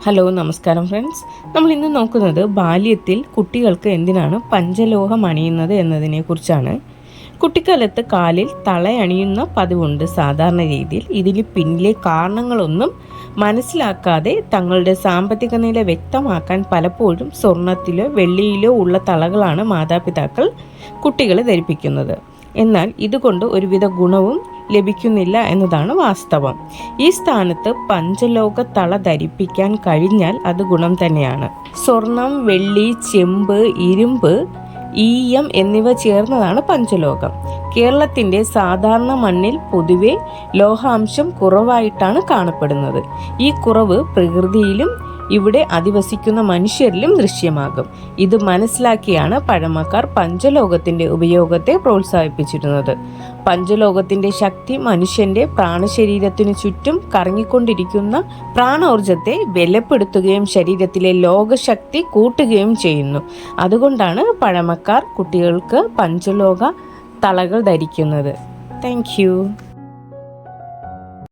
Hello നമസ്കാരം friends. നമ്മൾ ഇന്ന് നോക്കുന്നത് ബാല്യത്തിൽ കുട്ടികൾക്ക് എന്തിനാണ് പഞ്ചലോഹം അണിയുന്നത് എന്നതിനെ കുറിച്ചാണ്. കുട്ടിക്കാലത്ത് കാലിൽ തളയണിയുന്ന പതിവുണ്ട് സാധാരണ രീതിയിൽ. ഇതിന് പിന്നിലെ കാരണങ്ങളൊന്നും മനസ്സിലാക്കാതെ തങ്ങളുടെ സാമ്പത്തിക നില വ്യക്തമാക്കാൻ പലപ്പോഴും സ്വർണത്തിലോ വെള്ളിയിലോ ഉള്ള തളകളാണ് മാതാപിതാക്കൾ കുട്ടികളെ ധരിപ്പിക്കുന്നത്. എന്നാൽ ഇതുകൊണ്ട് ഒരുവിധ ഗുണവും ലഭിക്കുന്നില്ല എന്നതാണ് വാസ്തവം. ഈ സ്ഥാനത്ത് പഞ്ചലോക തള ധരിപ്പിക്കാൻ കഴിഞ്ഞാൽ അത് ഗുണം തന്നെയാണ്. സ്വർണം, വെള്ളി, ചെമ്പ്, ഇരുമ്പ്, ഈയം എന്നിവ ചേർന്നതാണ് പഞ്ചലോകം. കേരളത്തിൻ്റെ സാധാരണ മണ്ണിൽ പൊതുവെ ലോഹാംശം കുറവായിട്ടാണ് കാണപ്പെടുന്നത്. ഈ കുറവ് പ്രകൃതിയിലും ഇവിടെ അധിവസിക്കുന്ന മനുഷ്യരിലും ദൃശ്യമാകും. ഇത് മനസ്സിലാക്കിയാണ് പഴമക്കാർ പഞ്ചലോകത്തിൻ്റെ ഉപയോഗത്തെ പ്രോത്സാഹിപ്പിച്ചിരുന്നത്. പഞ്ചലോകത്തിൻ്റെ ശക്തി മനുഷ്യൻ്റെ പ്രാണശരീരത്തിനു ചുറ്റും കറങ്ങിക്കൊണ്ടിരിക്കുന്ന പ്രാണോർജത്തെ ബലപ്പെടുത്തുകയും ശരീരത്തിലെ ലോകശക്തി കൂട്ടുകയും ചെയ്യുന്നു. അതുകൊണ്ടാണ് പഴമക്കാർ കുട്ടികൾക്ക് പഞ്ചലോക തളകൾ ധരിക്കുന്നത്. താങ്ക്